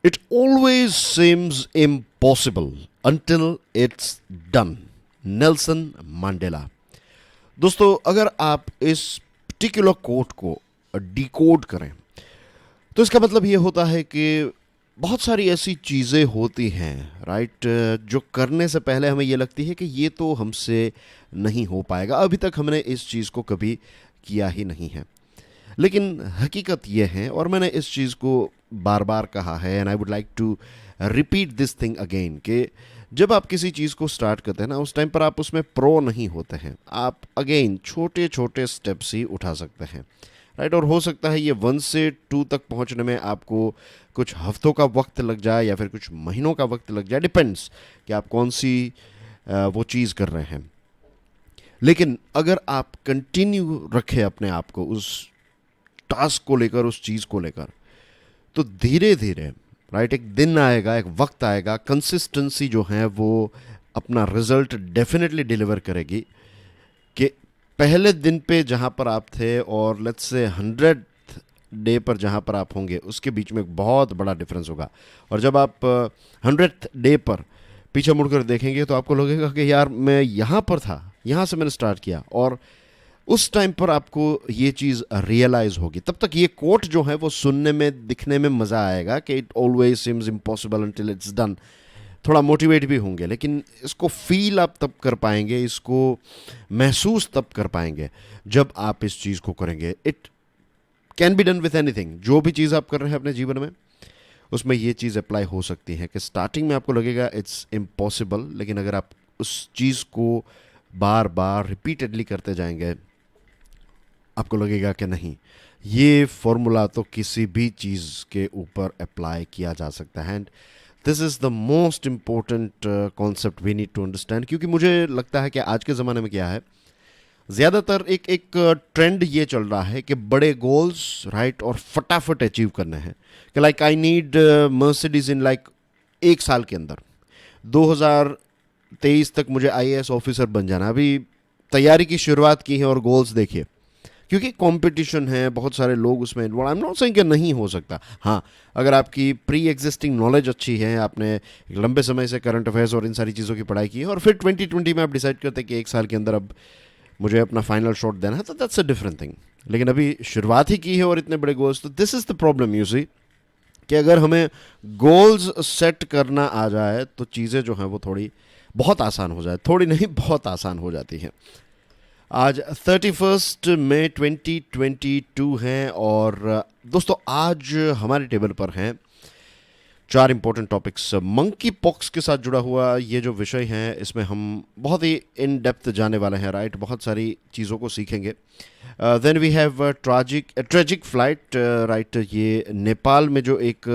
It always seems impossible until it's done. Nelson Mandela. दोस्तों, अगर आप इस पर्टिकुलर कोट को डिकोड करें तो इसका मतलब ये होता है कि बहुत सारी ऐसी चीज़ें होती हैं, राइट, जो करने से पहले हमें ये लगती है कि ये तो हमसे नहीं हो पाएगा, अभी तक हमने इस चीज़ को कभी किया ही नहीं है। लेकिन हकीकत यह है, और मैंने इस चीज़ को बार बार कहा है, and I would like to repeat this thing again, कि जब आप किसी चीज़ को स्टार्ट करते हैं ना, उस टाइम पर आप उसमें प्रो नहीं होते हैं। आप अगेन छोटे छोटे स्टेप्स ही उठा सकते हैं, राइट। और हो सकता है ये 1 से 2 तक पहुंचने में आपको कुछ हफ्तों का वक्त लग जाए या फिर कुछ महीनों का वक्त लग जाए, डिपेंड्स कि आप कौन सी वो चीज़ कर रहे हैं। लेकिन अगर आप कंटिन्यू रखें अपने आप को उस टास्क को लेकर, उस चीज़ को लेकर, तो धीरे धीरे, राइट, एक दिन आएगा, एक वक्त आएगा, कंसिस्टेंसी जो है वो अपना रिजल्ट डेफिनेटली डिलीवर करेगी, कि पहले दिन पे जहाँ पर आप थे और लेट्स से 100th डे पर जहाँ पर आप होंगे, उसके बीच में एक बहुत बड़ा डिफरेंस होगा। और जब आप 100th डे पर पीछे मुड़कर देखेंगे तो आपको लगेगा कि यार मैं यहाँ पर था, यहाँ से मैंने स्टार्ट किया, और उस टाइम पर आपको ये चीज़ रियलाइज़ होगी। तब तक ये कोट जो है वो सुनने में, दिखने में मज़ा आएगा कि it always seems impossible until it's done, थोड़ा मोटिवेट भी होंगे, लेकिन इसको फील आप तब कर पाएंगे, इसको महसूस तब कर पाएंगे जब आप इस चीज़ को करेंगे। It can be done with anything. जो भी चीज़ आप कर रहे हैं अपने जीवन में, उसमें ये चीज़ अप्लाई हो सकती है कि स्टार्टिंग में आपको लगेगा इट्स इम्पॉसिबल, लेकिन अगर आप उस चीज़ को बार बार रिपीटेडली करते जाएंगे, आपको लगेगा कि नहीं, ये फॉर्मूला तो किसी भी चीज़ के ऊपर अप्लाई किया जा सकता है। And this is the most important concept we need to understand, क्योंकि मुझे लगता है कि आज के ज़माने में क्या है, ज़्यादातर एक एक ट्रेंड ये चल रहा है कि बड़े गोल्स, राइट, और फटाफट अचीव करने हैं, कि like I need Mercedes in like 1 साल के अंदर, 2023 तक मुझे आईएएस ऑफिसर बन जाना। अभी तैयारी की शुरुआत की है और गोल्स देखिए, क्योंकि कंपटीशन है, बहुत सारे लोग उसमें involve. I am not saying कि नहीं हो सकता। हाँ, अगर आपकी प्री एग्जिस्टिंग नॉलेज अच्छी है, आपने एक लंबे समय से करंट अफेयर्स और इन सारी चीज़ों की पढ़ाई की है, और फिर 2020 में आप डिसाइड करते हैं कि 1 साल के अंदर अब मुझे अपना फाइनल शॉट देना है, तो दैट्स अ डिफरेंट थिंग। लेकिन अभी शुरुआत ही की है और इतने बड़े गोल्स, तो this is the problem you see, कि अगर हमें गोल्स सेट करना आ जाए तो चीज़ें जो हैं वो थोड़ी बहुत आसान हो जाए, थोड़ी नहीं बहुत आसान हो जाती हैं। आज 31 मई 2022 हैं, और दोस्तों आज हमारे टेबल पर हैं 4 इंपॉर्टेंट टॉपिक्स। मंकी पॉक्स के साथ जुड़ा हुआ ये जो विषय है, इसमें हम बहुत ही इन डेप्थ जाने वाले हैं, राइट, बहुत सारी चीज़ों को सीखेंगे। Then we have tragic flight, right, ये नेपाल में जो एक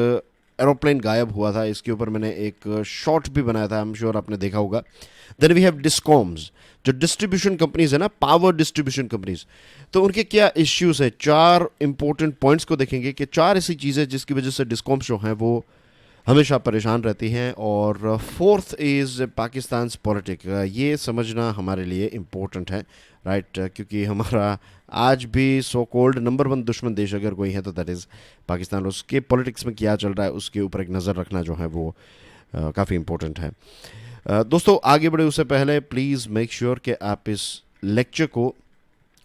एरोप्लेन गायब हुआ था, इसके ऊपर मैंने एक शॉर्ट भी बनाया था, आई एम श्योर आपने देखा होगा। देन वी हैव डिस्कॉम्स, जो डिस्ट्रीब्यूशन कंपनीज है ना, पावर डिस्ट्रीब्यूशन कंपनीज, तो उनके क्या इश्यूज है। 4 इंपॉर्टेंट पॉइंट्स को देखेंगे कि 4 ऐसी चीज़ें जिसकी वजह से डिस्कॉम्स जो हैं वो हमेशा परेशान रहती हैं। और फोर्थ इज़ पाकिस्तान पॉलिटिक, ये समझना हमारे लिए इम्पोर्टेंट है, राइट, क्योंकि हमारा आज भी सो कोल्ड नंबर 1 दुश्मन देश अगर कोई है तो दैट इज़ पाकिस्तान। उसके पॉलिटिक्स में क्या चल रहा है उसके ऊपर एक नज़र रखना जो है वो काफ़ी इम्पोर्टेंट है। दोस्तों, आगे बढ़े उससे पहले प्लीज़ मेक श्योर कि आप इस लेक्चर को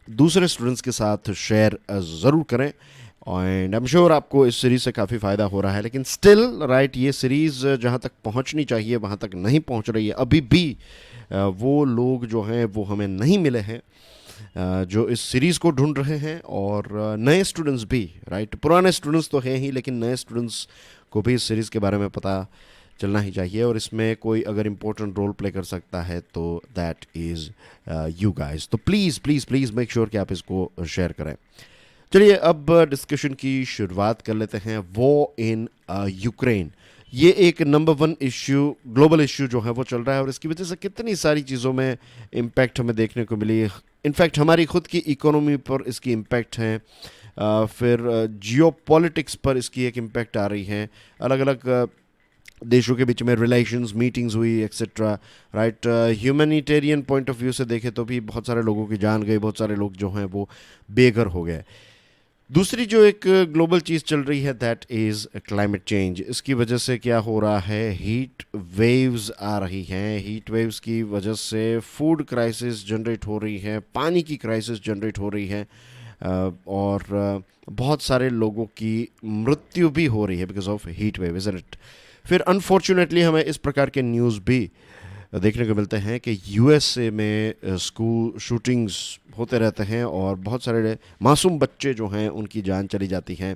दूसरे स्टूडेंट्स के साथ शेयर ज़रूर करें, एंड आई एम श्योर आपको इस सीरीज़ से काफ़ी फ़ायदा हो रहा है। लेकिन स्टिल, राइट, ये सीरीज़ जहाँ तक पहुँचनी चाहिए वहाँ तक नहीं पहुँच रही है। अभी भी वो लोग जो हैं वो हमें नहीं मिले हैं जो इस सीरीज़ को ढूंढ रहे हैं, और नए स्टूडेंट्स भी, राइट, पुराने स्टूडेंट्स तो हैं ही, लेकिन नए स्टूडेंट्स को भी इस सीरीज़ के बारे में पता चलना ही चाहिए। और इसमें कोई अगर इम्पोर्टेंट रोल प्ले कर सकता है तो दैट इज़ यू गाइस। तो please please please make sure कि आप इसको शेयर करें। चलिए अब डिस्कशन की शुरुआत कर लेते हैं। वॉर इन यूक्रेन, ये एक नंबर 1 इश्यू, ग्लोबल इश्यू जो है वो चल रहा है, और इसकी वजह से कितनी सारी चीज़ों में इम्पैक्ट हमें देखने को मिली। इनफैक्ट हमारी खुद की इकोनॉमी पर इसकी इम्पैक्ट है, फिर जियो पॉलिटिक्स पर इसकी एक इम्पैक्ट आ रही है, अलग अलग देशों के बीच में रिलेशंस, मीटिंग्स हुई, etcetera, right. Humanitarian point of view से देखें तो भी बहुत सारे लोगों की जान गई, बहुत सारे लोग जो हैं वो बेघर हो गए। दूसरी जो एक ग्लोबल चीज़ चल रही है दैट इज़ क्लाइमेट चेंज। इसकी वजह से क्या हो रहा है, हीट वेव्स आ रही हैं। हीट वेव्स की वजह से फूड क्राइसिस जनरेट हो रही है, पानी की क्राइसिस जनरेट हो रही है, और बहुत सारे लोगों की मृत्यु भी हो रही है because of heat wave, isn't it. फिर अनफॉर्चुनेटली हमें इस प्रकार के न्यूज़ भी देखने को मिलते हैं कि यूएसए में स्कूल शूटिंग्स होते रहते हैं और बहुत सारे मासूम बच्चे जो हैं उनकी जान चली जाती हैं।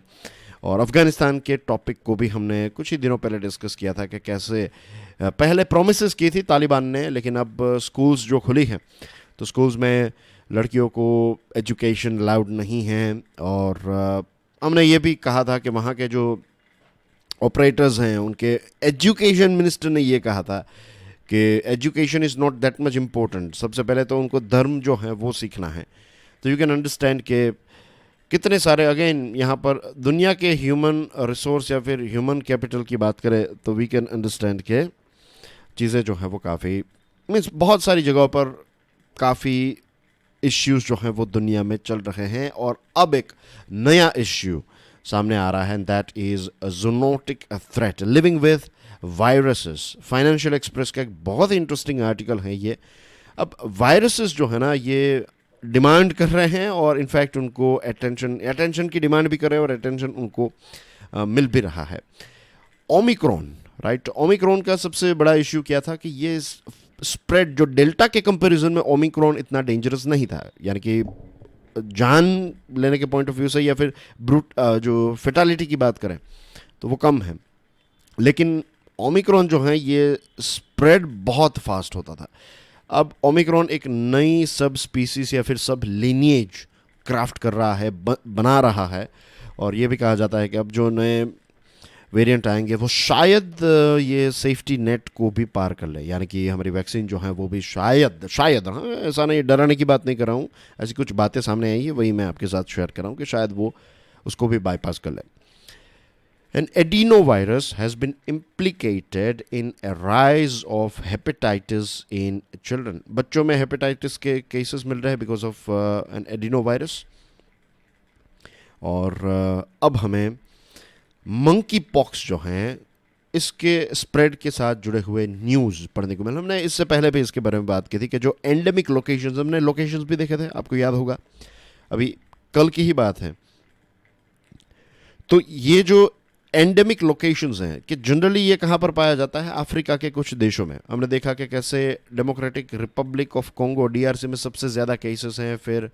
और अफ़गानिस्तान के टॉपिक को भी हमने कुछ ही दिनों पहले डिस्कस किया था कि कैसे पहले प्रोमिसेस की थी तालिबान ने, लेकिन अब स्कूल्स जो खुली हैं तो स्कूल्स में लड़कियों को एजुकेशन अलाउड नहीं है। और हमने ये भी कहा था कि वहाँ के जो ऑपरेटर्स हैं उनके एजुकेशन मिनिस्टर ने ये कहा था कि education is not that much important, सबसे पहले तो उनको धर्म जो है वो सीखना है। तो यू कैन अंडरस्टैंड कि कितने सारे, अगेन यहाँ पर दुनिया के ह्यूमन रिसोर्स या फिर ह्यूमन कैपिटल की बात करें तो वी कैन अंडरस्टैंड के चीज़ें जो हैं वो काफ़ी मीन्स बहुत सारी जगहों पर काफ़ी इश्यूज जो हैं वो दुनिया में चल रहे हैं। और अब एक नया इश्यू सामने आ रहा है, that is zoonotic threat living with viruses. Financial express का एक बहुत ही इंटरेस्टिंग आर्टिकल है ये। अब वायरसेस जो है ना ये डिमांड कर रहे हैं और इनफैक्ट उनको अटेंशन की डिमांड भी कर रहे हैं और अटेंशन उनको मिल भी रहा है। ओमिक्रॉन, राइट, ओमिक्रॉन का सबसे बड़ा इश्यू क्या था कि ये स्प्रेड जो डेल्टा के कंपैरिजन में ओमिक्रॉन इतना डेंजरस नहीं था, यानी कि जान लेने के पॉइंट ऑफ व्यू से या फिर ब्रूट जो फेटालिटी की बात करें तो वो कम है, लेकिन ओमिक्रॉन जो है ये स्प्रेड बहुत फास्ट होता था। अब ओमिक्रॉन एक नई सब स्पीसीज या फिर सब लीनिएज क्राफ्ट कर रहा है, बना रहा है। और ये भी कहा जाता है कि अब जो नए वेरिएंट आएंगे वो शायद ये सेफ्टी नेट को भी पार कर ले, यानी कि हमारी वैक्सीन जो है वो भी शायद शायद, हाँ ऐसा नहीं, डराने की बात नहीं कर रहा हूँ, ऐसी कुछ बातें सामने आई है वही मैं आपके साथ शेयर कर रहा हूँ कि शायद वो उसको भी बाईपास कर ले। An adenovirus has been implicated in a rise of hepatitis in children. बच्चों में हेपेटाइटिस के केसेस मिल रहे हैं बिकॉज ऑफ एन एडिनोवायरस। और अब हमें मंकी पॉक्स जो हैं इसके स्प्रेड के साथ जुड़े हुए न्यूज़ पढ़ने को मिला। हमने इससे पहले भी इसके बारे में बात की थी कि जो एंडेमिक लोकेशंस, हमने लोकेशंस भी देखे थे, आपको याद होगा, अभी कल की ही बात है। तो ये जो एंडेमिक लोकेशंस हैं कि जनरली ये कहाँ पर पाया जाता है, अफ्रीका के कुछ देशों में। हमने देखा कि कैसे democratic Republic of Congo DRC में सबसे ज़्यादा केसेस हैं, फिर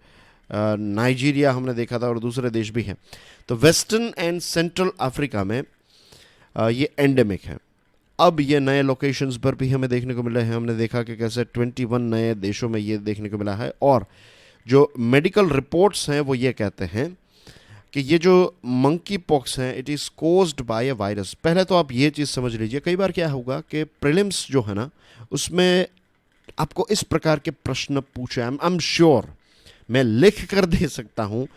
नाइजीरिया हमने देखा था और दूसरे देश भी हैं। तो वेस्टर्न एंड सेंट्रल अफ्रीका में ये एंडेमिक है। अब ये नए लोकेशंस पर भी हमें देखने को मिले हैं। हमने देखा कि कैसे 21 नए देशों में ये देखने को मिला है। और जो मेडिकल रिपोर्ट्स हैं वो ये कहते हैं कि ये जो मंकी पॉक्स हैं it is caused by a virus. पहले तो आप ये चीज़ समझ लीजिए, कई बार क्या होगा कि प्रीलिम्स जो है ना उसमें आपको इस प्रकार के प्रश्न पूछे, आई एम श्योर मैं लिख कर दे सकता हूँ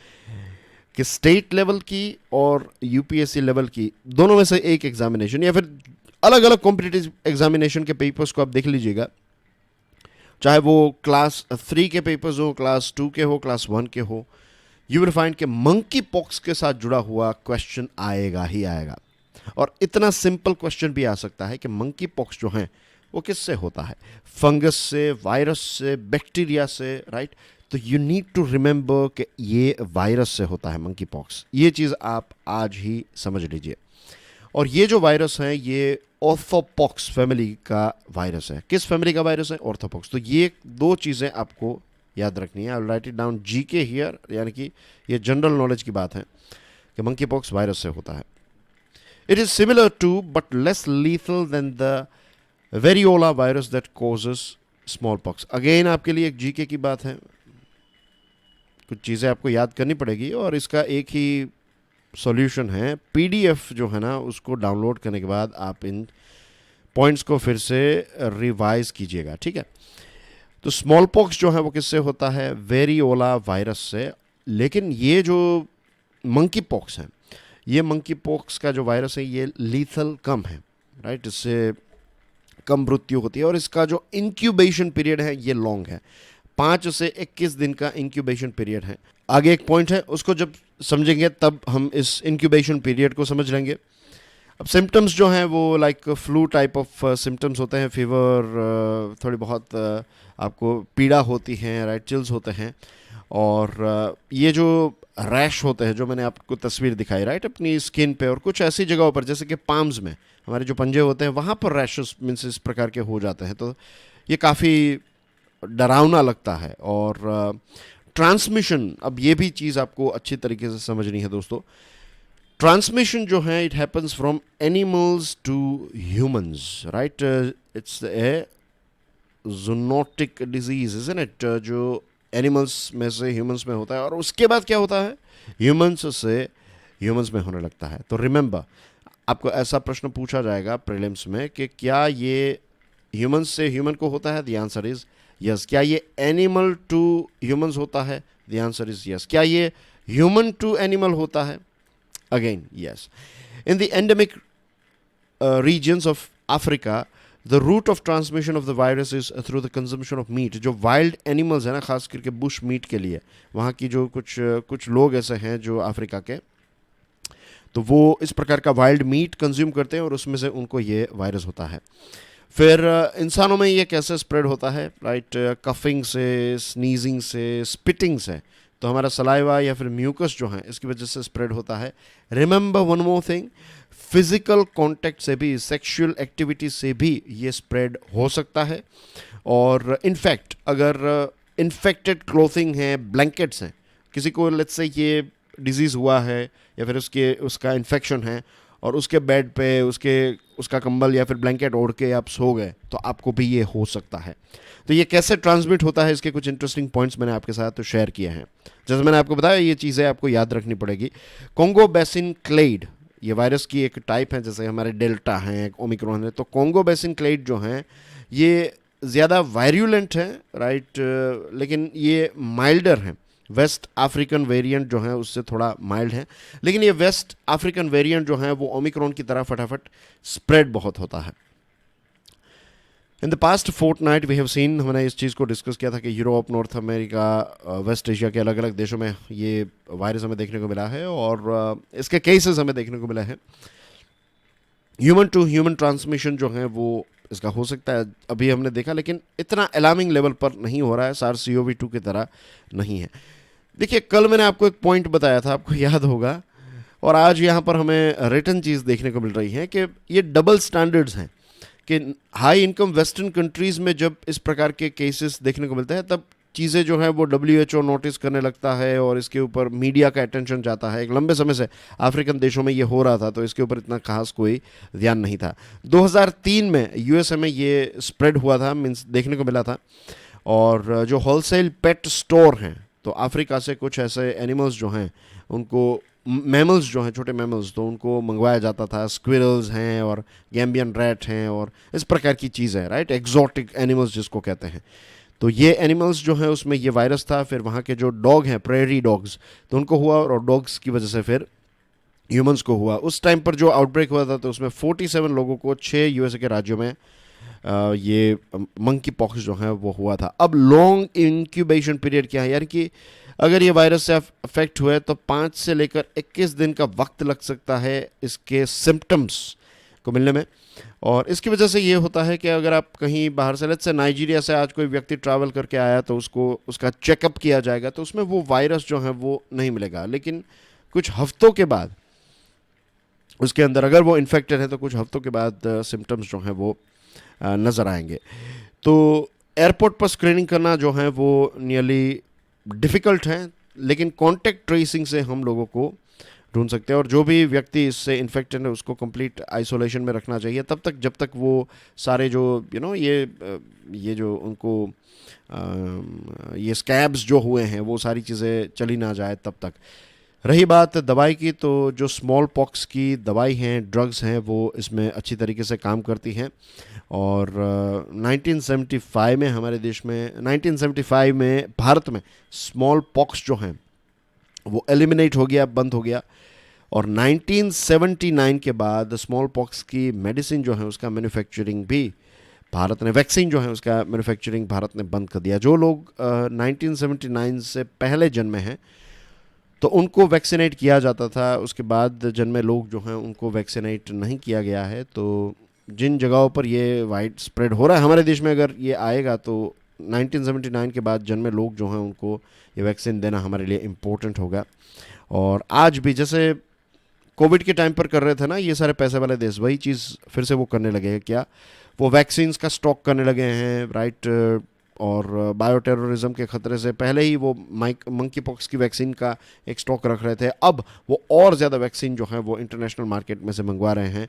कि स्टेट लेवल की और यूपीएससी लेवल की दोनों में से एक एग्जामिनेशन या फिर अलग अलग कॉम्पिटिटिव एग्जामिनेशन के पेपर्स को आप देख लीजिएगा, चाहे वो क्लास 3 के पेपर्स हो, क्लास 2 के हो, क्लास 1 के हो, यू विल फाइंड कि मंकी पॉक्स के साथ जुड़ा हुआ क्वेश्चन आएगा ही आएगा। और इतना सिंपल क्वेश्चन भी आ सकता है कि मंकी पॉक्स जो हैं वो किससे होता है, फंगस से, वायरस से, बैक्टीरिया से, राइट। तो यू नीड टू रिमेंबर कि ये वायरस से होता है मंकी पॉक्स। ये चीज़ आप आज ही समझ लीजिए। और ये जो वायरस है ये ऑर्थोपॉक्स फैमिली का वायरस है। किस फैमिली का वायरस है? ऑर्थोपॉक्स। तो ये दो चीज़ें आपको याद रखनी है। I will write it down, GK here, यानी कि ये जनरल नॉलेज की बात है कि मंकी पॉक्स वायरस से होता है। It is similar to but less lethal than the variola virus that causes smallpox. Again आपके लिए एक जीके की बात है, कुछ चीज़ें आपको याद करनी पड़ेगी और इसका एक ही सॉल्यूशन है। पीडीएफ जो है ना उसको डाउनलोड करने के बाद आप इन पॉइंट्स को फिर से रिवाइज कीजिएगा, ठीक है। तो स्मॉल पॉक्स जो है वो किससे होता है? वेरियोला वायरस से। लेकिन ये जो मंकी पॉक्स है, ये मंकी पॉक्स का जो वायरस है ये लीथल कम है, राइट, इससे कम मृत्यु होती है और इसका जो इंक्यूबेशन पीरियड है ये लॉन्ग है। 5 से 21 दिन का इंक्यूबेशन पीरियड है। आगे एक पॉइंट है, उसको जब समझेंगे तब हम इस इंक्यूबेशन पीरियड को समझ लेंगे। अब सिम्टम्स जो हैं वो like flu type of symptoms होते हैं, फीवर, थोड़ी बहुत आपको पीड़ा होती है, राइट, चिल्स होते हैं, और ये जो रैश होते हैं जो मैंने आपको तस्वीर दिखाई, राइट, अपनी स्किन पे और कुछ ऐसी जगहों पर जैसे कि पाम्स में, हमारे जो पंजे होते हैं वहाँ पर रैशेस मीन्स इस प्रकार के हो जाते हैं। तो ये काफ़ी डरावना लगता है। और ट्रांसमिशन, अब ये भी चीज़ आपको अच्छी तरीके से समझनी है दोस्तों। ट्रांसमिशन जो है it happens from animals to humans, right, it's a zoonotic disease, isn't it, जो एनिमल्स में से ह्यूमंस में होता है और उसके बाद क्या होता है, ह्यूमंस से ह्यूमंस में होने लगता है। तो रिमेंबर, आपको ऐसा प्रश्न पूछा जाएगा प्रीलिम्स में कि क्या ये ह्यूमंस से ह्यूमन को होता है, द आंसर इज यस। क्या ये एनिमल टू ह्यूमंस होता है, द आंसर इज यस। क्या ये ह्यूमन टू एनिमल होता है, again yes. In the endemic regions of Africa, the route of transmission of the virus is through the consumption of meat। जो wild animals है ना, खास करके बुश मीट के लिए, वहाँ की जो कुछ लोग ऐसे हैं जो अफ्रीका के, तो वो इस प्रकार का वाइल्ड मीट कंज्यूम करते हैं और उसमें से उनको ये वायरस होता है। फिर इंसानों में ये कैसे स्प्रेड होता है, राइट, कफिंग से, स्नीजिंग से, स्पिटिंग से। तो हमारा सलाइवा या फिर म्यूकस जो है इसकी वजह से स्प्रेड होता है। Remember one more thing, physical contact से भी, सेक्सुअल एक्टिविटी से भी ये स्प्रेड हो सकता है। और इनफैक्ट अगर इन्फेक्टेड क्लोथिंग है, ब्लैंकेट्स हैं, किसी को लेट्स से ये डिजीज़ हुआ है या फिर उसका इन्फेक्शन है और उसके बेड पे उसका कंबल या फिर ब्लैंकेट ओढ़ के आप सो गए, तो आपको भी ये हो सकता है। तो ये कैसे ट्रांसमिट होता है, इसके कुछ इंटरेस्टिंग पॉइंट्स मैंने आपके साथ शेयर किए हैं। जैसे मैंने आपको बताया, ये चीज़ें आपको याद रखनी पड़ेगी। कोंगो बेसिन क्लेड, ये वायरस की एक टाइप है, जैसे हमारे डेल्टा हैं, ओमिक्रॉन है। तो कोंगो बेसिन क्लेड जो हैं ये ज़्यादा वायरुलेंट है, राइट, लेकिन ये माइल्डर हैं। वेस्ट अफ्रीकन वेरिएंट जो है उससे थोड़ा माइल्ड है, लेकिन ये वेस्ट अफ्रीकन वेरिएंट जो है वो ओमिक्रॉन की तरह फटाफट स्प्रेड बहुत होता है। In the past fortnight we have seen, हमने इस चीज़ को डिस्कस किया था कि Europe, North America, West Asia के अलग अलग देशों में ये वायरस हमें देखने को मिला है और इसके केसेस हमें देखने को मिला है। ह्यूमन टू ह्यूमन ट्रांसमिशन जो है वो इसका हो सकता है, अभी हमने देखा, लेकिन इतना अलार्मिंग लेवल पर नहीं हो रहा है, SARS-CoV-2 की तरह नहीं है। देखिए, कल मैंने आपको एक पॉइंट बताया था, आपको याद होगा, और आज यहाँ पर हमें रिटर्न चीज़ देखने को मिल रही है कि ये डबल स्टैंडर्ड्स हैं कि हाई इनकम वेस्टर्न कंट्रीज़ में जब इस प्रकार के केसेस देखने को मिलते हैं तब चीज़ें जो है वो WHO नोटिस करने लगता है और इसके ऊपर मीडिया का अटेंशन जाता है। एक लंबे समय से अफ्रीकन देशों में ये हो रहा था, तो इसके ऊपर इतना खास कोई ध्यान नहीं था। 2003 में USA में ये स्प्रेड हुआ था, मीन्स देखने को मिला था। और जो होलसेल पेट स्टोर हैं, तो अफ्रीका से कुछ ऐसे एनिमल्स जो हैं उनको, मैमल्स जो हैं, छोटे मैमल्स, तो उनको मंगवाया जाता था। स्क्विरल्स हैं और गैम्बियन रैट हैं और इस प्रकार की चीज़ें, राइट, एक्जॉटिक एनिमल्स जिसको कहते हैं। तो ये एनिमल्स जो हैं उसमें ये वायरस था। फिर वहाँ के जो डॉग हैं, प्रेरी डॉग्स, तो उनको हुआ और डॉग्स की वजह से फिर ह्यूमंस को हुआ। उस टाइम पर जो आउटब्रेक हुआ था तो उसमें 47 लोगों को 6 USA के राज्यों में ये मंकी पॉक्स जो है वो हुआ था। अब लॉन्ग इंक्यूबेशन पीरियड क्या है, यानी कि अगर ये वायरस से अफेक्ट हुए तो 5 से लेकर 21 दिन का वक्त लग सकता है इसके सिम्टम्स को मिलने में। और इसकी वजह से ये होता है कि अगर आप कहीं बाहर से, लेट्स से नाइजीरिया से आज कोई व्यक्ति ट्रैवल करके आया तो उसका चेकअप किया जाएगा तो उसमें वो वायरस जो है वो नहीं मिलेगा, लेकिन कुछ हफ्तों के बाद उसके अंदर अगर वो इन्फेक्टेड है तो कुछ हफ्तों के बाद सिम्टम्स जो हैं वो नज़र आएंगे। तो एयरपोर्ट पर स्क्रीनिंग करना जो है वो नियरली डिफ़िकल्ट है, लेकिन कॉन्टैक्ट ट्रेसिंग से हम लोगों को ढूंढ सकते हैं और जो भी व्यक्ति इससे इन्फेक्टेड है उसको कंप्लीट आइसोलेशन में रखना चाहिए तब तक जब तक वो सारे जो ये जो उनको ये स्कैब्स जो हुए हैं वो सारी चीज़ें चली ना जाए तब तक। रही बात दवाई की, तो जो स्मॉल पॉक्स की दवाई हैं, ड्रग्स हैं, वो इसमें अच्छी तरीके से काम करती हैं। और 1975 में हमारे देश में, 1975 में भारत में स्मॉल पॉक्स जो हैं वो एलिमिनेट हो गया, बंद हो गया। और 1979 के बाद स्मॉल पॉक्स की मेडिसिन जो है उसका मैन्युफैक्चरिंग भी भारत ने वैक्सीन जो है उसका मैन्युफैक्चरिंग भारत ने बंद कर दिया। जो लोग 1979 से पहले जन्मे हैं तो उनको वैक्सीनेट किया जाता था, उसके बाद जन्मे लोग जो हैं उनको वैक्सीनेट नहीं किया गया है। तो जिन जगहों पर ये वाइड स्प्रेड हो रहा है हमारे देश में, अगर ये आएगा तो 1979 के बाद जन्मे लोग जो हैं उनको ये वैक्सीन देना हमारे लिए इम्पोर्टेंट होगा। और आज भी जैसे कोविड के टाइम पर कर रहे थे ना ये सारे पैसे वाले देश, वही चीज़ फिर से वो करने लगे हैं। क्या वो वैक्सीन्स का स्टॉक करने लगे हैं, राइट। और बायो टेररिज्म के ख़तरे से पहले ही वो मंकी पॉक्स की वैक्सीन का एक स्टॉक रख रहे थे। अब वो और ज़्यादा वैक्सीन जो है वो इंटरनेशनल मार्केट में से मंगवा रहे हैं।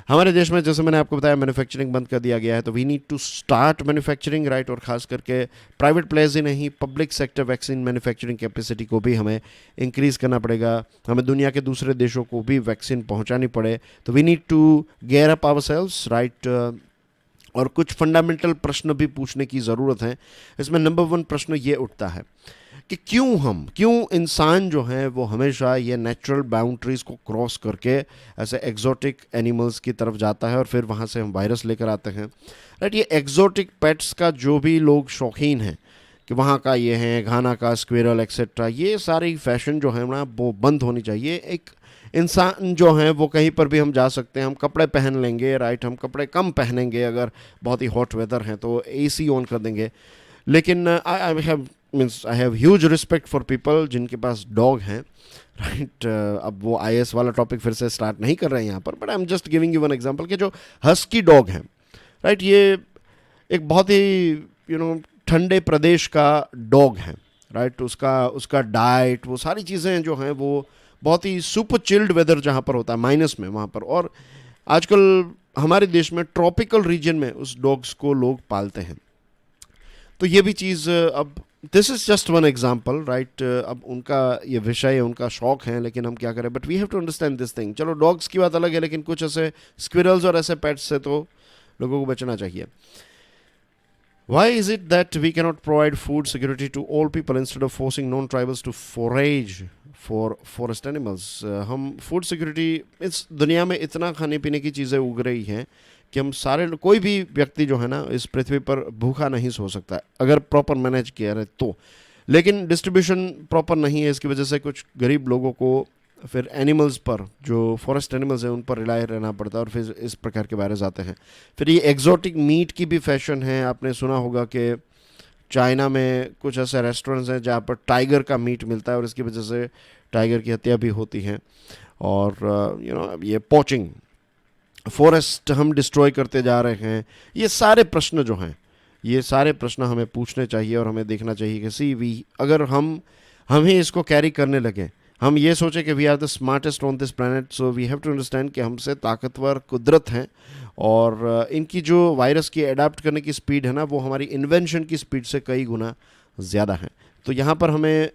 हमारे देश में जैसे मैंने आपको बताया मैन्युफैक्चरिंग बंद कर दिया गया है, तो we need to start manufacturing, right. और ख़ास करके प्राइवेट प्लेयर्स ही नहीं, public sector vaccine manufacturing capacity को भी हमें इंक्रीज़ करना पड़ेगा। हमें दुनिया के दूसरे देशों को भी वैक्सीन पहुँचानी पड़े, तो we need to gear up ourselves, right. और कुछ फंडामेंटल प्रश्न भी पूछने की ज़रूरत है। इसमें नंबर 1 प्रश्न ये उठता है कि क्यों इंसान जो है वो हमेशा ये नेचुरल बाउंड्रीज़ को क्रॉस करके ऐसे एग्जोटिक एनिमल्स की तरफ जाता है और फिर वहाँ से हम वायरस लेकर आते हैं, राइट। ये एग्जोटिक पेट्स का जो भी लोग शौकीन हैं कि वहाँ का ये है घाना का स्क्विरल एक्सेट्रा, ये सारी फैशन जो है ना वो बंद होनी चाहिए। एक इंसान जो है वो कहीं पर भी हम जा सकते हैं, हम कपड़े पहन लेंगे, राइट। हम कपड़े कम पहनेंगे, अगर बहुत ही हॉट वेदर है तो एसी ऑन कर देंगे। लेकिन I have huge respect for people जिनके पास डॉग हैं, राइट। अब वो आईएएस वाला टॉपिक फिर से स्टार्ट नहीं कर रहे हैं यहाँ पर, but I am just giving you one example कि जो हस्की डॉग हैं, राइट, ये एक बहुत ही ठंडे प्रदेश का डॉग है, राइट। उसका डाइट, वो सारी चीज़ें जो हैं वो बहुत ही सुपर चिल्ड वेदर जहाँ पर होता है माइनस में वहाँ पर। और आजकल हमारे देश में ट्रॉपिकल रीजन में उस डॉग्स को लोग पालते हैं। तो ये भी चीज़, अब this is just one example, right. अब उनका ये विषय है, उनका शौक है, लेकिन हम क्या करें, but we have to understand this thing. चलो डॉग्स की बात अलग है, लेकिन कुछ ऐसे स्क्विरल्स और ऐसे पेट्स से तो लोगों को बचना चाहिए। Why is it that we cannot provide food security to all people instead of forcing non-tribals to forage for forest animals? हम फूड सिक्योरिटी, इस दुनिया में इतना खाने पीने की चीज़ें उग रही हैं कि हम सारे कोई भी व्यक्ति जो है ना इस पृथ्वी पर भूखा नहीं सो सकता अगर प्रॉपर मैनेज किया रहे तो। लेकिन डिस्ट्रीब्यूशन प्रॉपर नहीं है, इसकी वजह से कुछ गरीब लोगों को फिर एनिमल्स पर, जो फॉरेस्ट एनिमल्स हैं उन पर रिलाई रहना पड़ता है और फिर इस प्रकार के वायरस आते हैं। फिर ये एग्जॉटिक मीट की भी फैशन है। आपने सुना होगा कि चाइना में कुछ ऐसे रेस्टोरेंट्स हैं जहाँ पर टाइगर का मीट मिलता है और इसकी वजह से टाइगर की हत्या भी होती है। और ये पॉचिंग, फॉरेस्ट हम डिस्ट्रॉय करते जा रहे हैं। ये सारे प्रश्न जो हैं, ये सारे प्रश्न हमें पूछने चाहिए और हमें देखना चाहिए कि अगर हम ही इसको कैरी करने लगे, हम ये सोचें कि we are the smartest on this planet, so we have to understand कि हमसे ताकतवर कुदरत हैं और इनकी जो वायरस की अडाप्ट करने की स्पीड है ना वो हमारी इन्वेंशन की स्पीड से कई गुना ज़्यादा है। तो यहाँ पर हमें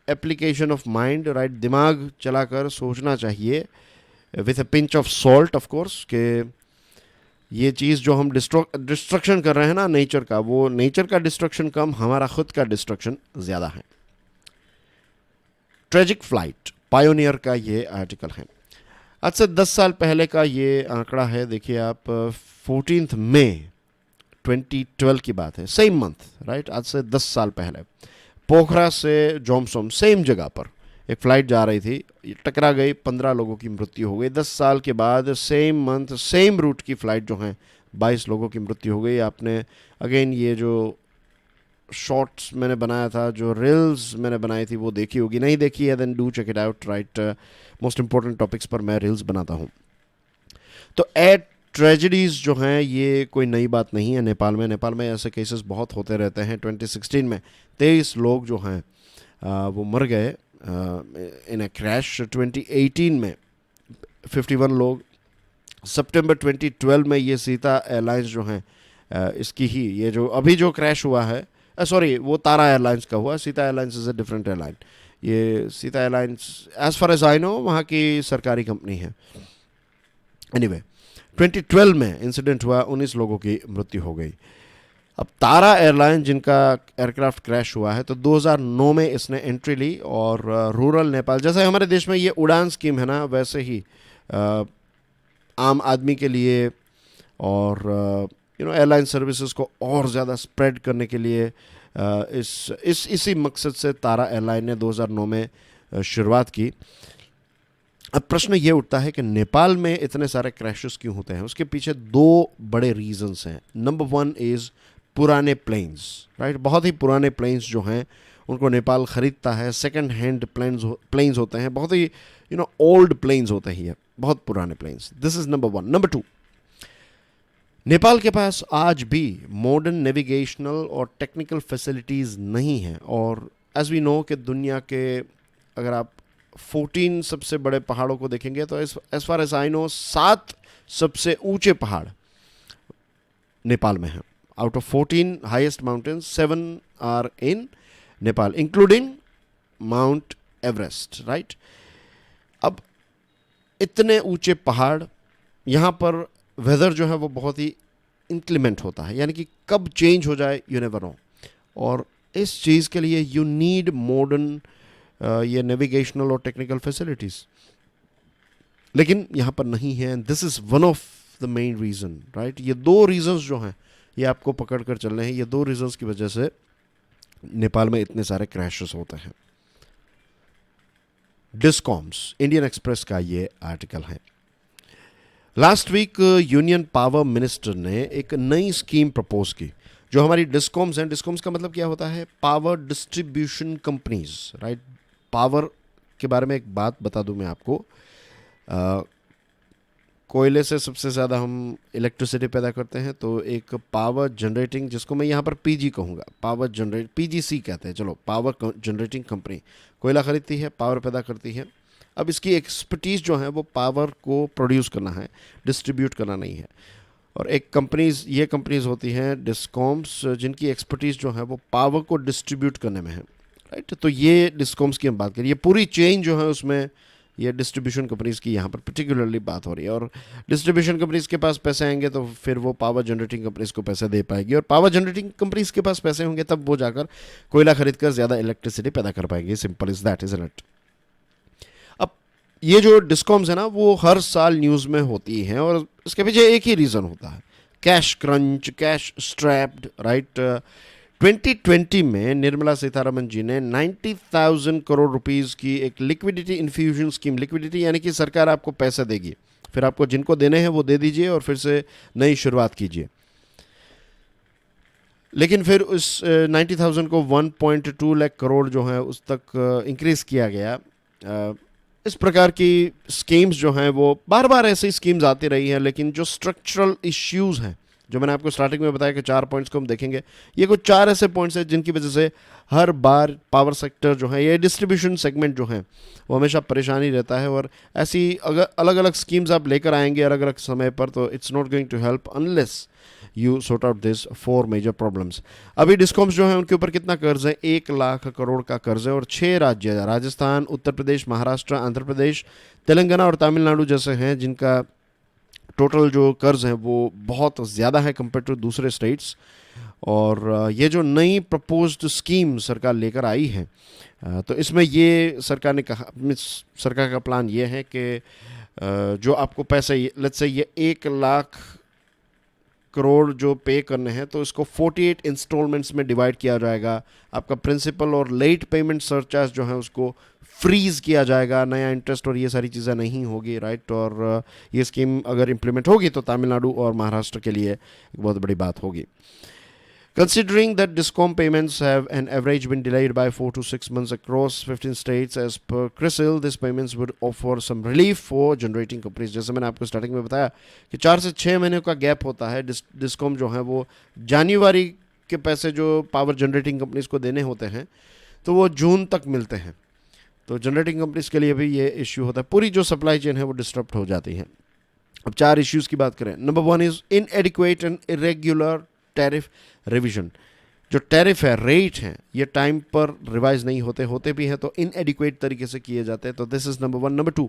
एप्लीकेशन ऑफ माइंड, राइट, दिमाग चलाकर सोचना चाहिए with a pinch of salt of course, कि ये चीज़ जो हम डिस्ट्रक्शन कर रहे हैं ना नेचर का, वो नेचर का डिस्ट्रक्शन कम, हमारा खुद का डिस्ट्रक्शन ज़्यादा है। ट्रेजिक फ्लाइट, पायोनियर का ये आर्टिकल है। आज से 10 साल पहले का ये आंकड़ा है। देखिए आप, 14 मई 2012 की बात है, सेम मंथ, राइट। आज से 10 साल पहले पोखरा से जोमसोम सेम जगह पर एक फ़्लाइट जा रही थी, टकरा गई, 15 लोगों की मृत्यु हो गई। 10 साल के बाद सेम मंथ सेम रूट की फ़्लाइट जो है 22 लोगों की मृत्यु हो गई। आपने अगेन ये जो शॉर्ट्स मैंने बनाया था, जो रील्स मैंने बनाई थी वो देखी होगी, नहीं देखी है then do check it out, right. Most important topics पर मैं रील्स बनाता हूँ। तो एयर ट्रेजेडीज़ जो हैं ये कोई नई बात नहीं है। नेपाल में ऐसे केसेस बहुत होते रहते हैं। 2016 में 23 लोग जो हैं वो मर गए इन अ क्रैश। 2018 में 51 लोग। सितंबर 2012 में ये सीता एयरलाइंस जो हैं इसकी ही ये जो अभी जो क्रैश हुआ है, सॉरी वो तारा एयरलाइंस का हुआ, Sita airlines is a different airline. ये Sita airlines as far as I know वहाँ की सरकारी कंपनी है। एनीवे 2012 में इंसिडेंट हुआ, 19 लोगों की मृत्यु हो गई। अब तारा एयरलाइन जिनका एयरक्राफ्ट क्रैश हुआ है, तो 2009 में इसने एंट्री ली और रूरल नेपाल, जैसे हमारे देश में ये उड़ान स्कीम है ना, वैसे ही आम आदमी के लिए और एयरलाइन सर्विसेज को और ज़्यादा स्प्रेड करने के लिए इसी मकसद से तारा एयरलाइन ने 2009 में शुरुआत की। अब प्रश्न ये उठता है कि नेपाल में इतने सारे क्रैशेस क्यों होते हैं। उसके पीछे दो बड़े रीजंस हैं। नंबर वन इज़ पुराने प्लेन्स, राइट। बहुत ही पुराने प्लेन्स जो हैं उनको नेपाल ख़रीदता है। सेकंड हैंड प्लेन्स होते हैं, बहुत ही ओल्ड प्लेन्स होते हैं, बहुत पुराने planes. This is number one. Number two, Nepal के पास आज भी मॉडर्न नेविगेशनल और टेक्निकल फैसिलिटीज़ नहीं हैं। और एज वी नो कि दुनिया के अगर आप 14 सबसे बड़े पहाड़ों को देखेंगे तो as far as I know 7 सबसे ऊंचे पहाड़ नेपाल में हैं। Out of 14 highest mountains 7 are in Nepal, including Mount Everest, right. अब इतने ऊंचे पहाड़, यहाँ पर वेदर जो है वो बहुत ही इंक्लीमेंट होता है, यानी कि कब चेंज हो जाए यू नेवर नो। और इस चीज़ के लिए यू नीड मॉडर्न ये नेविगेशनल और टेक्निकल फैसिलिटीज़, लेकिन यहाँ पर नहीं है। This is one of the main reason, right. ये दो रीजंस जो हैं ये आपको पकड़ कर चल रहे हैं। ये दो रीजंस की वजह से नेपाल में इतने सारे क्रैशेस होते हैं। डिस्कॉम्स, इंडियन एक्सप्रेस का ये आर्टिकल है। Last week union power minister ने एक नई स्कीम प्रपोज की। जो हमारी डिस्कॉम्स हैं, डिस्कॉम्स का मतलब क्या होता है? Power distribution companies, right. Power के बारे में एक बात बता दूं मैं आपको। कोयले से सबसे ज़्यादा हम इलेक्ट्रिसिटी पैदा करते हैं, तो एक पावर जनरेटिंग, जिसको मैं यहाँ पर पीजी कहूँगा, पीजीसी कहते हैं, चलो, पावर जनरेटिंग कंपनी कोयला खरीदती है, पावर पैदा करती है। अब इसकी एक्सपर्टीज़ जो है वो पावर को प्रोड्यूस करना है, डिस्ट्रीब्यूट करना नहीं है। और ये कंपनीज होती हैं डिस्कॉम्स, जिनकी एक्सपर्टीज़ जो है वो पावर को डिस्ट्रीब्यूट करने में है, राइट। तो ये डिस्कॉम्स की हम बात करें, ये पूरी चेन जो है उसमें ये डिस्ट्रीब्यूशन कंपनीज़ की यहाँ पर पर्टिकुलरली बात हो रही है। और डिस्ट्रीब्यूशन कंपनीज़ के पास पैसे आएंगे तो फिर वो पावर जनरेटिंग कंपनीज़ को पैसे दे पाएगी, और पावर जनरेटिंग कंपनीज़ के पास पैसे होंगे तब वो जाकर कोयला खरीद कर ज़्यादा इलेक्ट्रिसिटी पैदा कर पाएंगे। Simple is that, isn't it. अब ये जो डिस्कॉम्स है ना, वो हर साल न्यूज़ में होती हैं, और इसके पीछे एक ही रीज़न होता है, cash crunch, cash strapped, right. 2020 में निर्मला सीतारमन जी ने 90,000 करोड़ रुपीस की एक लिक्विडिटी इन्फ्यूजन स्कीम, लिक्विडिटी यानी कि सरकार आपको पैसा देगी, फिर आपको जिनको देने हैं वो दे दीजिए और फिर से नई शुरुआत कीजिए। लेकिन फिर उस 90,000 को 1.2 लाख करोड़ जो है उस तक इंक्रीज किया गया। इस प्रकार की स्कीम्स जो हैं वो बार बार ऐसी स्कीम्स आती रही हैं, लेकिन जो स्ट्रक्चरल इश्यूज़ हैं, जो मैंने आपको स्टार्टिंग में बताया कि 4 पॉइंट्स को हम देखेंगे, ये कुछ 4 ऐसे पॉइंट्स हैं जिनकी वजह से हर बार पावर सेक्टर जो है, ये डिस्ट्रीब्यूशन सेगमेंट जो है वो हमेशा परेशानी रहता है। और ऐसी अगर अलग अलग स्कीम्स आप लेकर आएंगे अलग अलग समय पर, तो it's not going to help unless you sort out this 4 major problems. अभी डिस्कॉम्स जो है उनके ऊपर कितना कर्ज है? 1 लाख करोड़ का कर्ज है, और 6 राज्य, राजस्थान, उत्तर प्रदेश, महाराष्ट्र, आंध्र प्रदेश, तेलंगाना और तमिलनाडु जैसे हैं जिनका टोटल जो कर्ज है वो बहुत ज़्यादा है कंपेयर टू दूसरे स्टेट्स। और ये जो नई प्रपोज्ड स्कीम सरकार लेकर आई है, तो इसमें ये सरकार ने कहा, सरकार का प्लान ये है कि जो आपको पैसे, लेट्स से ये 1 लाख करोड़ जो पे करने हैं, तो इसको 48 इंस्टॉलमेंट्स में डिवाइड किया जाएगा। आपका प्रिंसिपल और लेट पेमेंट सरचार्ज जो है उसको फ्रीज किया जाएगा, नया इंटरेस्ट और ये सारी चीज़ें नहीं होगी, राइट। और ये स्कीम अगर इम्प्लीमेंट होगी तो तमिलनाडु और महाराष्ट्र के लिए एक बहुत बड़ी बात होगी। Considering that DISCOM payments have an average been delayed by 4 to 6 months across 15 states as per CRISIL, these payments would offer some relief for generating companies. जैसे मैंने आपको स्टार्टिंग में बताया कि 4 से 6 महीने का गैप होता है। डिस्कॉम जो है वो जनवरी के पैसे जो पावर जनरेटिंग कंपनीज को देने होते हैं तो वो जून तक मिलते हैं। तो जनरेटिंग कंपनीज के लिए भी ये इश्यू होता है, पूरी जो सप्लाई चेन है वो डिस्टर्ब हो जाती है। अब 4 इश्यूज़ की बात करें। Number 1 is इनएडिक्वेट and irregular tariff revision. जो टैरिफ है, रेट हैं, ये टाइम पर रिवाइज नहीं होते भी हैं तो इनएडिक्वेट तरीके से किए जाते हैं। तो दिस इज़ नंबर 1। नंबर 2,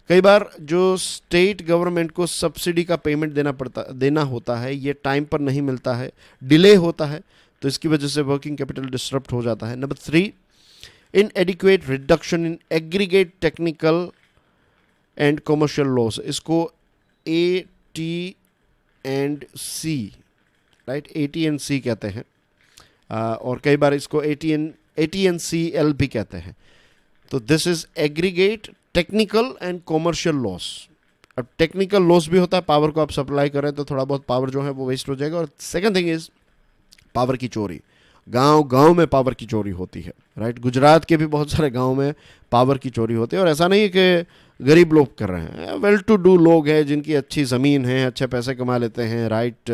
कई बार जो स्टेट गवर्नमेंट को सब्सिडी का पेमेंट देना होता है, ये टाइम पर नहीं मिलता है, डिले होता है, तो इसकी वजह से वर्किंग कैपिटल डिस्टर्ब हो जाता है। नंबर 3, inadequate reduction in aggregate technical and commercial loss. इसको AT and C, right, AT&C कहते हैं, और कई बार इसको AT&CL भी कहते हैं। तो this is aggregate technical and commercial loss. अब टेक्निकल लॉस भी होता है, पावर को आप सप्लाई करें तो थोड़ा बहुत पावर जो है वो वेस्ट हो जाएगा। और सेकंड थिंग इज पावर की चोरी, गांव गांव में पावर की चोरी होती है, राइट। गुजरात के भी बहुत सारे गांव में पावर की चोरी होती है, और ऐसा नहीं है कि गरीब लोग कर रहे हैं, वेल टू डू लोग हैं जिनकी अच्छी ज़मीन है, अच्छे पैसे कमा लेते हैं, राइट,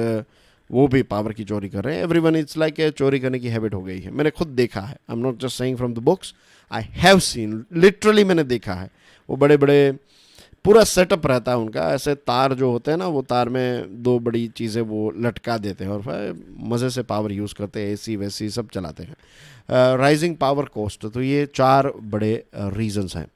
वो भी पावर की चोरी कर रहे हैं। एवरीवन इट्स लाइक चोरी करने की हैबिट हो गई है, मैंने खुद देखा है, I am not just saying from the books, I have seen, literally मैंने देखा है। वो बड़े बड़े पूरा सेटअप रहता है उनका, ऐसे तार जो होते हैं ना, वो तार में दो बड़ी चीज़ें वो लटका देते हैं और फिर मज़े से पावर यूज़ करते हैं, AC वैसी सब चलाते हैं। राइजिंग पावर कॉस्ट, तो ये 4 बड़े रीजंस हैं।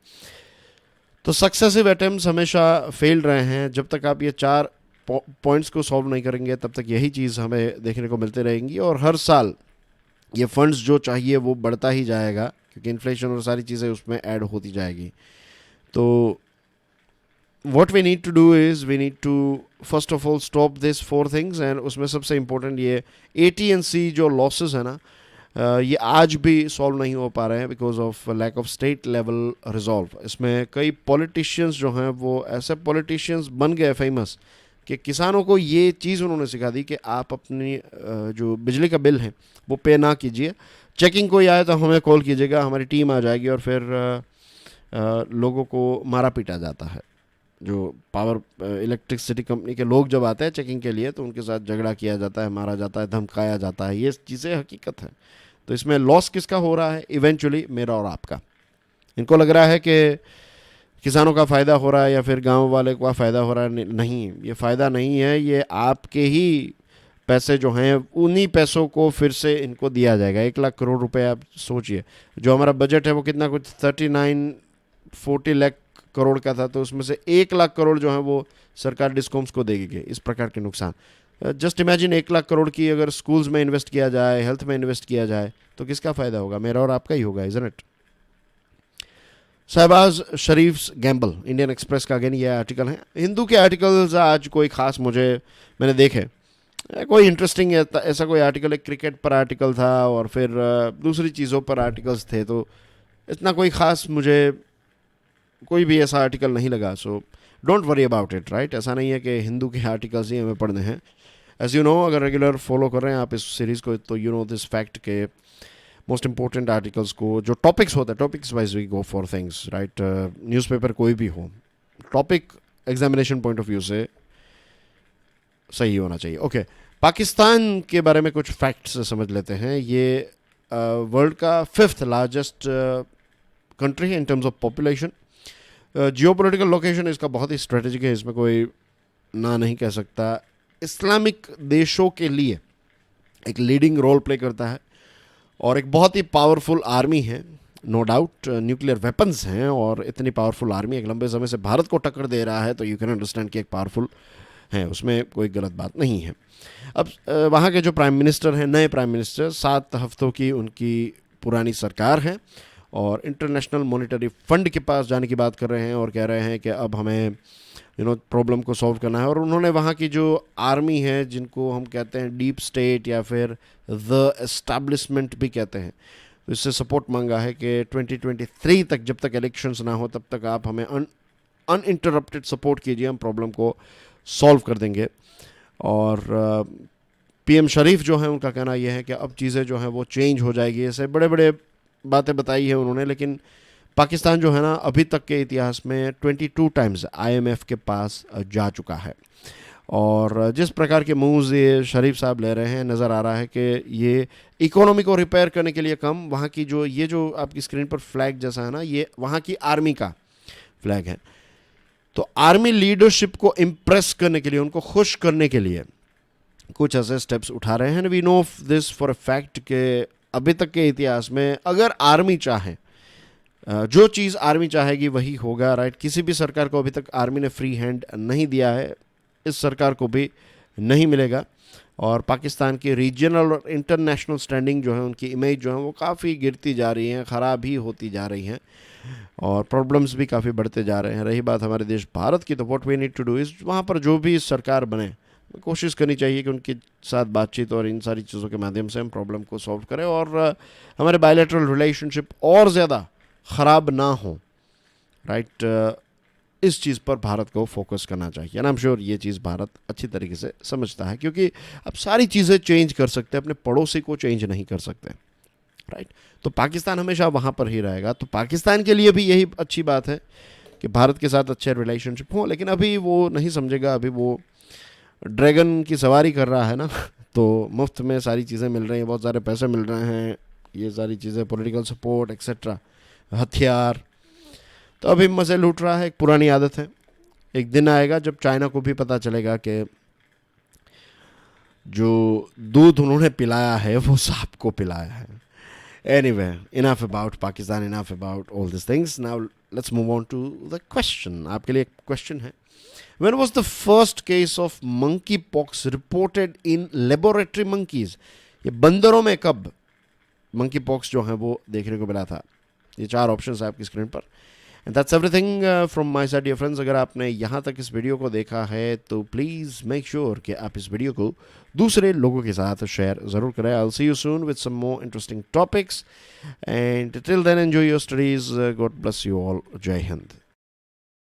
तो सक्सेसिव अटेम्प्ट्स हमेशा फेल रहे हैं। जब तक आप ये 4 पॉइंट्स को सॉल्व नहीं करेंगे तब तक यही चीज़ हमें देखने को मिलती रहेंगी, और हर साल ये फंड्स जो चाहिए वो बढ़ता ही जाएगा, क्योंकि इन्फ्लेशन और सारी चीज़ें उसमें ऐड होती जाएगी। तो what we need to do is we need to first of all stop these 4 things, and उसमें सबसे important ये AT&C जो losses है ना, ये आज भी सॉल्व नहीं हो पा रहे हैं because of lack of state level resolve. इसमें कई पॉलिटिशियंस जो हैं वो ऐसे पॉलिटिशियंस बन गए फेमस कि किसानों को ये चीज़ उन्होंने सिखा दी कि आप अपनी जो बिजली का बिल है वो पे ना कीजिए, चेकिंग कोई आए तो हमें कॉल कीजिएगा, हमारी टीम आ जाएगी, और फिर लोगों को मारा पीटा जाता है। जो पावर इलेक्ट्रिसिटी कंपनी के लोग जब आते हैं चेकिंग के लिए तो उनके साथ झगड़ा किया जाता है, मारा जाता है, धमकाया जाता है, ये चीज़ें हकीकत है। तो इसमें लॉस किसका हो रहा है? इवेंचुअली मेरा और आपका। इनको लग रहा है कि किसानों का फ़ायदा हो रहा है या फिर गांव वाले का फ़ायदा हो रहा है, नहीं, ये फ़ायदा नहीं है, ये आपके ही पैसे जो हैं उन्हीं पैसों को फिर से इनको दिया जाएगा। 1 लाख करोड़ रुपए, आप सोचिए, जो हमारा बजट है वो कितना, कुछ 39-40 लाख करोड़ का था, तो उसमें से 1 लाख करोड़ जो है वो सरकार डिस्कॉम्स को देगी। इस प्रकार के नुकसान, जस्ट इमेजिन 1 लाख करोड़ की अगर स्कूल्स में इन्वेस्ट किया जाए, हेल्थ में इन्वेस्ट किया जाए, तो किसका फ़ायदा होगा? मेरा और आपका ही होगा, isn't it? Shahbaz Sharif's gamble, Indian Express का अगेन ये आर्टिकल है। हिंदू के आर्टिकल्स आज कोई खास मैंने देखे, कोई इंटरेस्टिंग ऐसा कोई आर्टिकल, एक क्रिकेट पर आर्टिकल था और फिर दूसरी चीज़ों पर आर्टिकल्स थे, तो इतना कोई ख़ास मुझे कोई भी ऐसा आर्टिकल नहीं लगा। So don't worry about it, right. ऐसा नहीं है कि हिंदू के आर्टिकल्स ही हमें पढ़ने हैं। एज यू न्नो, अगर रेगुलर फॉलो कर रहे हैं आप इस सीरीज़ को, तो यू नो दिस फैक्ट के मोस्ट इंपॉर्टेंट आर्टिकल्स को, जो टॉपिक्स होते हैं, topics wise we go for things, right. Newspaper कोई भी हो, topic examination point of view से सही होना चाहिए। ओके, पाकिस्तान के बारे में कुछ फैक्ट्स समझ लेते हैं। ये वर्ल्ड का 5th लार्जेस्ट कंट्री है in terms of population. Geopolitical location इसका बहुत ही स्ट्रेटेजिक है, इसमें कोई ना नहीं कह सकता। इस्लामिक देशों के लिए एक लीडिंग रोल प्ले करता है, और एक बहुत ही पावरफुल आर्मी है, नो डाउट। न्यूक्लियर वेपन्स हैं, और इतनी पावरफुल आर्मी एक लंबे समय से भारत को टक्कर दे रहा है, तो यू कैन अंडरस्टैंड कि एक पावरफुल है, उसमें कोई गलत बात नहीं है। अब वहाँ के जो प्राइम मिनिस्टर हैं, नए प्राइम मिनिस्टर, 7 हफ्तों की उनकी पुरानी सरकार है, और इंटरनेशनल मॉनेटरी फंड के पास जाने की बात कर रहे हैं और कह रहे हैं कि अब हमें प्रॉब्लम को सॉल्व करना है। और उन्होंने वहाँ की जो आर्मी है, जिनको हम कहते हैं डीप स्टेट या फिर द एस्टैब्लिशमेंट भी कहते हैं, तो इससे सपोर्ट मांगा है कि 2023 तक, जब तक इलेक्शंस ना हो, तब तक आप हमें अनइंटरप्टेड सपोर्ट कीजिए, हम प्रॉब्लम को सॉल्व कर देंगे। और PM शरीफ जो है, उनका कहना यह है कि अब चीज़ें जो हैं वो चेंज हो जाएगी। ऐसे बड़े बड़े बातें बताई है उन्होंने, लेकिन पाकिस्तान जो है ना, अभी तक के इतिहास में 22 टाइम्स IMF के पास जा चुका है। और जिस प्रकार के मूव्स ये शरीफ साहब ले रहे हैं, नज़र आ रहा है कि ये इकोनॉमी को रिपेयर करने के लिए कम, वहाँ की जो आपकी स्क्रीन पर फ्लैग जैसा है ना, ये वहाँ की आर्मी का फ्लैग है। तो आर्मी लीडरशिप को इम्प्रेस करने के लिए, उनको खुश करने के लिए कुछ ऐसे स्टेप्स उठा रहे हैं। We know this for a fact कि अभी तक के इतिहास में अगर आर्मी चाहे, जो चीज़ आर्मी चाहेगी वही होगा, राइट। किसी भी सरकार को अभी तक आर्मी ने फ्री हैंड नहीं दिया है, इस सरकार को भी नहीं मिलेगा। और पाकिस्तान की रीजनल और इंटरनेशनल स्टैंडिंग जो है, उनकी इमेज जो है वो काफ़ी गिरती जा रही हैं, ख़राब ही होती जा रही हैं, और प्रॉब्लम्स भी काफ़ी बढ़ते जा रहे हैं। रही बात हमारे देश भारत की, तो what we need to do is, वहाँ पर जो भी सरकार बने, कोशिश करनी चाहिए कि उनके साथ बातचीत और इन सारी चीज़ों के माध्यम से हम प्रॉब्लम को सॉल्व करें और हमारे बायलैटरल रिलेशनशिप और ज़्यादा ख़राब ना हो, राइट। इस चीज़ पर भारत को फोकस करना चाहिए एंड आई एम श्योर ये चीज़ भारत अच्छी तरीके से समझता है, क्योंकि अब सारी चीज़ें चेंज कर सकते हैं, अपने पड़ोसी को चेंज नहीं कर सकते, राइट। तो पाकिस्तान हमेशा वहाँ पर ही रहेगा, तो पाकिस्तान के लिए भी यही अच्छी बात है कि भारत के साथ अच्छे रिलेशनशिप हो, लेकिन अभी वो नहीं समझेगा, अभी वो ड्रैगन की सवारी कर रहा है ना तो मुफ्त में सारी चीज़ें मिल रही हैं, बहुत सारे पैसे मिल रहे हैं, ये सारी चीज़ें, पॉलिटिकल सपोर्ट एक्सेट्रा, हथियार, तो अभी मज़े लूट रहा है। एक पुरानी आदत है, एक दिन आएगा जब चाइना को भी पता चलेगा कि जो दूध उन्होंने पिलाया है वो सांप को पिलाया है। Anyway, enough about Pakistan, enough about all this things. Now let's move on to the question. आपके लिए एक क्वेश्चन है, when was the first case of monkey pox reported in laboratory monkeys? ये बंदरों में कब मंकी पॉक्स जो है वो देखने को मिला था? ये 4 ऑप्शन है आपकी स्क्रीन पर। And that's everything from my side dear friends. अगर आपने यहाँ तक इस वीडियो को देखा है तो प्लीज़ मेक श्योर कि आप इस वीडियो को दूसरे लोगों के साथ शेयर ज़रूर करें। I will see you soon with some more interesting topics and till then enjoy your studies. God bless you all. जय हिंद।